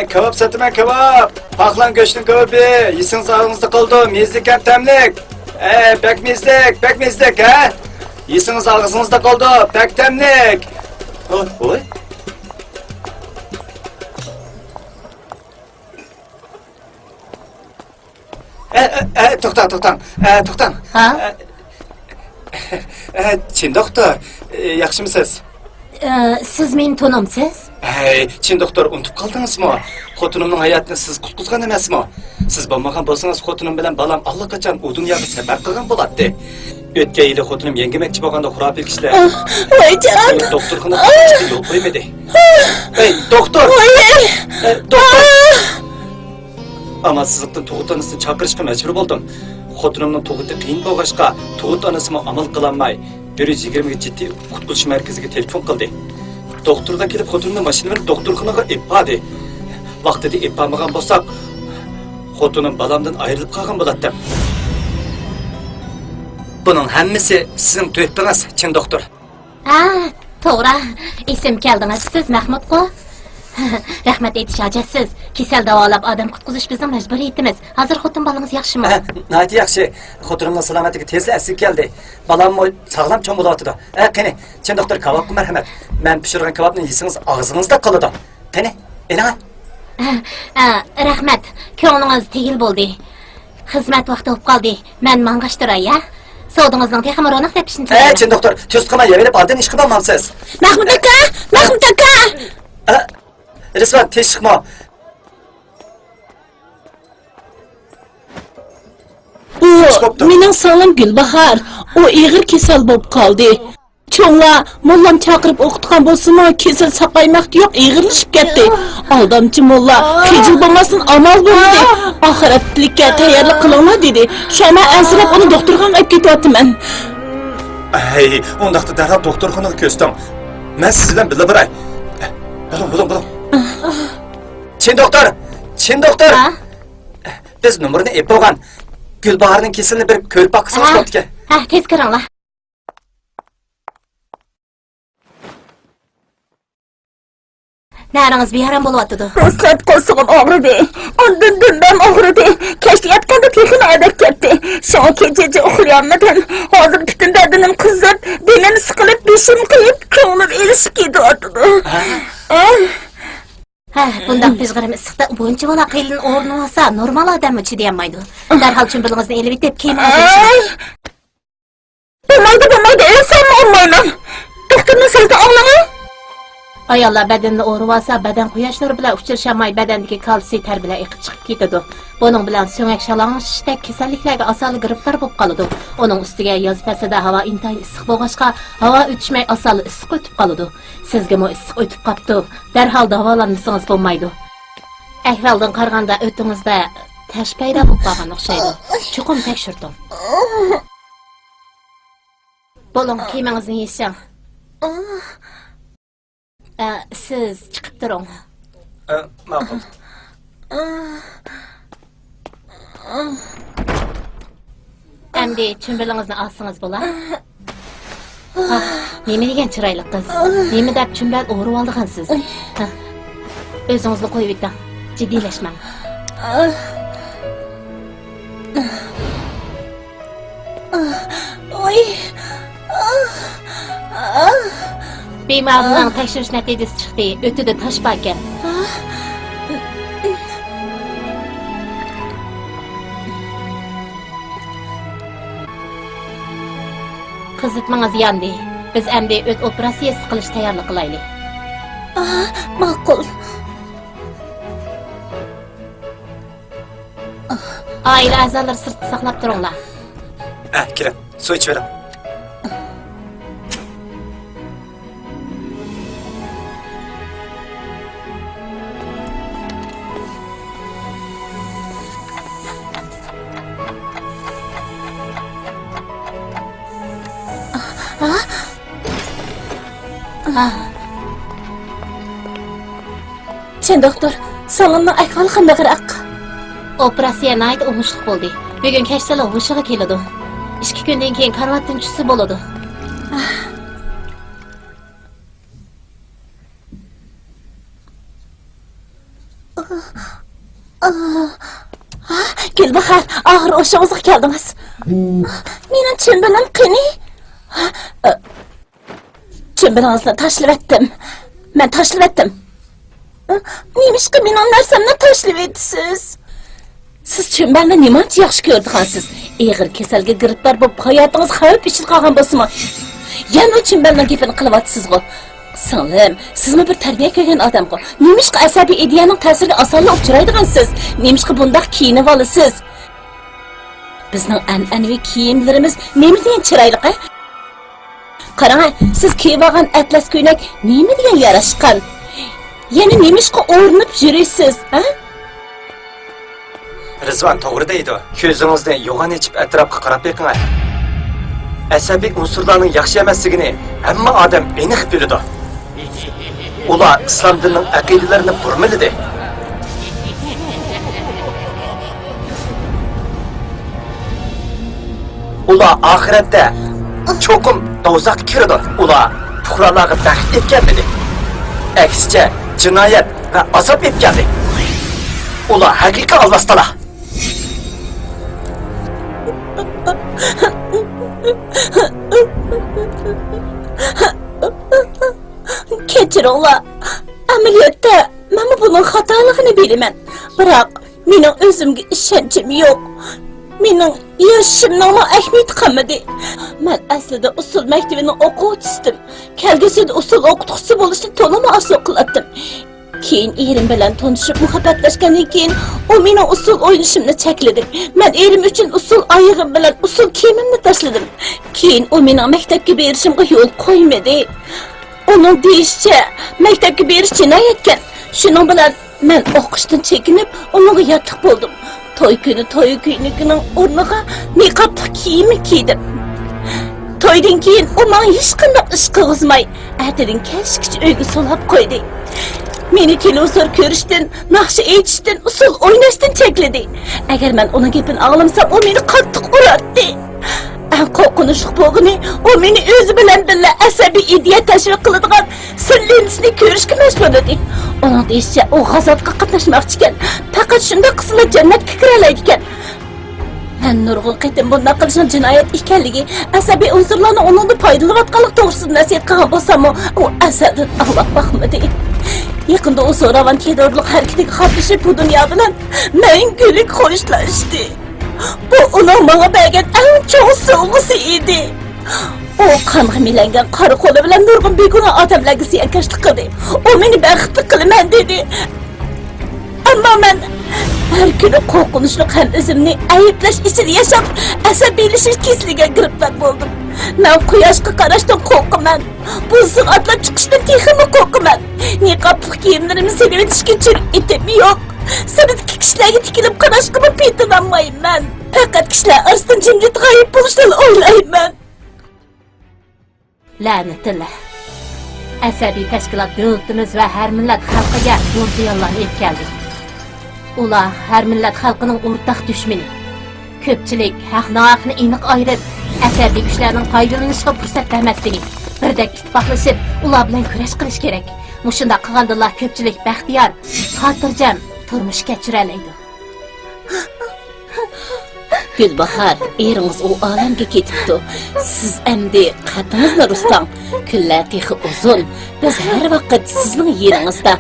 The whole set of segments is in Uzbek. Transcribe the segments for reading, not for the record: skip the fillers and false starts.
Men kebap sataman kebap. Paklan göçtün kebabı. Yesiniz ağzınızda kaldı. Mezlik hem temlik. Pek mezlik ha? Yesiniz ağzınızda kaldı. Pek temlik. Oy. To'xtang. Ha? Chin doktor, yaxshimisiz? Siz meni tanimsiz? Chin doktor, unutib qoldingizmi? Xotinimning hayotini siz qutqizgan emasmi? Siz bo'lmagan bo'lsangiz, xotinim bilan balam allaqachon u dunyoga safar qilgan bo'lardi. O'tgan yili xotinim yengimoqchi bo'lganda xurofil kishilar. Voyjon! Doktorxona yo'l qo'ymadi. Doktor! Doktor! Amansızlıktan tug'ut onasini chaqirishga majbur bo'ldim. Xotinimning tug'uti qiyin bo'lg'achqa, tug'ut onasimi amal qilolmay, 120 ga jiddiy qutqarish markaziga telefon qildi. Doktordan kelib xotinimni mashina bilan doktorxonaga epadi. Vaqtida epamagan bo'lsak, xotinim balamdan ayrilib qolgan bo'ladi. Buning hammasi sizning to'yibingiz, chin doktor. To'g'ri. Esim keldingiz. Siz Mahmudku? Rahmat aytish hojasiz. Kasal davolab odam qutqizish bizning majburiyatimiz. Hozir xotin bolangiz yaxshimi? Nayt yaxshi. Xotinimning salomatligi tezda asli keldi. Balam sog'lom cho'ng bo'lyapti. Qani, chin doktor, kabobga marhamat. Men pishirgan kabobni yesingiz og'zingizda qoladi. Qani, eling. Rahmat. Ko'nglingiz tegil bo'ldi. Xizmat vaqti bo'lib qoldi. Men mang'ashtiray, ya. Savdingizning texmi ro'naq tepishini tilayman. Chin doktor, tuz qilmay yevelib oldin ish qilolmamsiz. Mahmud aka! Rizvan, tez chiqma. Bu mening singlim Gulbahor. U og'ir kasal bo'lib qoldi. Cho'nglar mollam chaqirib o'qitgan bo'lsa-mu, kasal saqaymoqda yo'q, og'irlashib ketdi. Aldamchi molla kechil bo'lmasin amal bo'ldi. Oxiratlikka tayyorlik qilinglar dedi. Shoma ansirab uni doktorxonaga olib ketyapman. Undaqda darhol doktorxonaga ko'rsam. Men siz bilan birga boray. Bo'ling. Chin doktor. Biz numarini ep bo'lgan. Gulbahorning kesilini bir ko'rib boqsangiz bo'pti. Tez kiringlar. Naringiz beharam bo'lyapti. Prostat qo'sig'im og'ridi. Ondan dindam og'ridi. Kechda yotganda texini adab ketdi. Shunga kechacha uxlayolmadim. Hozir butun badanim qizzib, belim siqilib, beshim qiyib, ko'nglim erishib ketyapti. Bundan pijg'irim issiqda buncha bola qiyilin o'rni olsa, normal odam chidayolmaydi. Darhol chumbilingizni elib etib, kiyimingizni Bo'lmaydi, o'lsam olmayman. Doktorning so'zini anglamang. Ayollar badanni o'rib olsa, badan quyosh nuri bilan uchrashamay, badandagi kalsiy tar bilan iqib chiqib ketadi. Buning bilan so'ngak shalang'ishda kasalliklarga asal giriftor bo'lib qoladi. Uning ustiga yoz faslida havo intayin issiq bo'lg'achqa, havo o'tishmay asal issiq o'tib qoladi. Sizga mo issiq o'tib qopti. Darhol davolanmasangiz bo'lmaydi. Ahvoldan qaraganda o'tingizda tash paydo bo'lib qolgan o'xshaydi. Chuqur tekshirdim. Bo'ling, kiyimingizni yeching. Siz chiqib turing. Ma'qul. Endi chumbilingizni olsangiz bo'lar. Nima degan chiroyli qiz? Nima deb chumbal o'rib oldigansiz? O'zingizni qo'yib eting. Jiddiylashmang. Bemorning tekshirish natijasi chiqdi. O'tida tosh bor ekan. Qizitmangiz yandi. Biz endi o't operatsiyasi qilish tayyorlik qilaylik. Ma'qul. Oila a'zolari sirtda saqlab turinglar. Kiring, suv ichib bering. Chin doktor, salomning ahvoli qandayroq? Operatsiya nayt o'ngishli bo'ldi. Bugun kechda hushiga keladi. 2 kundan keyin karvatdan tushsa bo'ladi. Gülbahar, ağır oşağızıq geldiniz. Menin çimbilim qini? Çimbilinizni tashlab etdim. Men tashlab etdim. Neymiş ki men narsamni tashlab etdisiz? Siz çimbilni nimancha yaxshi ko'rdigansiz? Ig'ir kasalga giribdor bo'lib hayotingiz xavf ichida qolgan bo'lsa-mu? Yana çimbilning gapini qilyapsiz-ku. Singlim, sizmi bir tarbiya ko'rgan odam-ku. Nemishqa asabiy ideyaning ta'siriga osonlik uchraydigansiz? Nemishqa bundaq kiyinib olasiz? Bizning an'anaviy kiyimlarimiz nima degan chiroyli-a? Qarang, siz kiyib olgan atlas ko'ylak nima degan yarashgan? Yana nemishqa o'rnib yurasiz, ha? Rizvan to'g'ri deydi. Ko'zingizni yo'g'on ichib atrofga qarab beqing. Asabiy unsurlarning yaxshi emasligini hamma odam aniq biladi. Ular islom dinining aqidalarini burmilidi. Ular oxiratda cho'qim dozaq kiradi. Ular fuqarolarga tahdid etganmidi? Aksicha jinoyat va azob etgandi. Ular haqiqiy Allohtalar. Kechiringlar. Amaliyotda men buning xatoligini bilaman. Biroq mening o'zimga ishonchim yo'q. Mening yashashimning ahamiyati qolmadi. Men aslida usul maktabining o'quvchisidim. Kelgusida usul o'qituvchisi bo'lishni to'liq orzu qilardim. Keyin erim bilan tanishib muhabbatlashgandan keyin u mening usul o'ynashimni chekladi. Men erim uchun usul oyog'im bilan usul kiyimimni tashladim. Keyin u mening maktabga berishimga yo'l qo'ymadi. Onun deyishicha, maktabga berish jinoyatkan. Shuning bilan men o'qishdan chekinib, unga yotiq bo'ldim. To'y kunining o'rniga niqobli kiyim kiydim. To'ydan keyin u menga hech qanday ish qilg'izmay, ertadan kechgacha uyga solib qo'ydi. Meni televizor ko'rishdan, naqsha aytishdan, usul o'ynashdan chekladi. Agar men uning gapini anglamsam, u meni qattiq urardi. Qo'rqinchli bo'lgani, u meni o'zi bilan birga asabiy ideya tashviq qiladigan sinlinsini ko'rishga majbur edi. Uning deyishicha, u g'azotga qatnashmoqchi ekan. Faqat shunda qisla jannatga kira oladi ekan. Men nurg'un qitim bunday qilishning jinoyat ekanligi, asabiy unsurlarni uningda foydalanayotganlik to'g'risida nasihat qilgan bo'lsam-mu, u asadan Alloh baxmadi. Yaqinda u so'ravan terrorlik harakatiga qatnashib bu dunyo bilan mangulik xo'shlashdi. Bu uning menga bergan eng cho'ng sovg'asi edi. U qonga milangan qora qo'li bilan nurg'un begunoh odamlarga ziyonkashlik qildi. U meni baxtli qilaman dedi. Ammo men har kuni qo'rqinchli ham o'zimni ayblash ichida yashab, asabiylashish kesligiga giribman bo'ldim. Men quyoshga qarashdan qo'rqaman. Buzsiq atlab chiqishdan texmi qo'rqaman. Niqobli kiyimlarimni silib etishga jur'atim yo'q. Sirtki kishilarga tikilib qarashga paytlanmayman. Faqat kishilar orasidan jimjit g'oyib bo'lishini o'ylayman. La'natillah. Asabiy tashkilot davlatimiz va har millat xalqiga zo'r ziyonlarni yetkazdi. Ular har millat xalqining o'rtaq dushmani. Ko'pchilik haq-nohaqni aniq ayirib, asabiy kuchlarning foydalanishiga fursat bermasligi, birdek ittifoqlashib, ular bilan kurash qilish kerak. Mushunda qilgandalar ko'pchilik baxtiyor, xotirjam turmush kechiradi. Gulbahar, eringiz u olamga ketibdi. Siz endi qatingizni Rustam. Kunlar texi uzun. Biz har vaqt sizning yeringizda.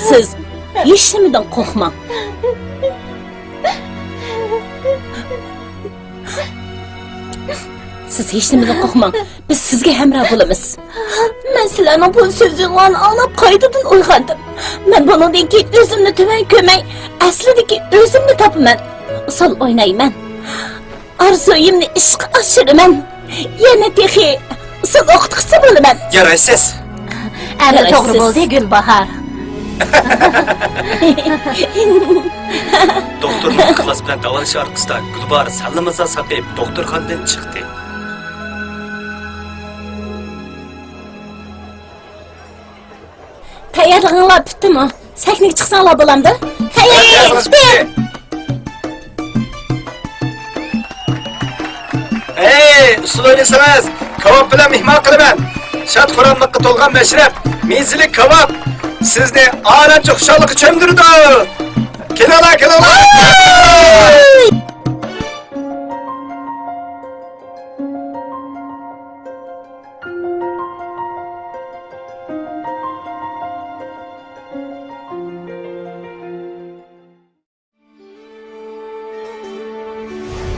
Siz hech nimadan qo'rqmang. Siz hech nimadan qo'rqmang. Biz sizga hamroh bo'lamiz. Men sizlarning bu so'zinglarni anglab qaytadan uyg'ondim. Men bundan keyin o'zimni tuman ko'may, aslidagi o'zimni topaman. Usul o'ynayman. Arzuyimni ishqa oshiraman. Yana texi usul o'qituvchisi bo'laman. Yaraysiz. Ana to'g'ri bo'ldi Gulbahar. Doktorning ixlos bilan davolash orqasida Gulbahar sallamaza saqib doktorxonadan chiqdi. Tayyorlig'inglar bitdimi? Sahnaga chiqsanglar bo'lamdi? Tayyor. Hey, usul o'ynasangiz, kavob bilan mehmon qilaman. Shod-xuramlikqa to'lgan mashrab, mezili kavob sizni olamcha xushallikqa cho'mdirdi. Kelinglar, kelinglar.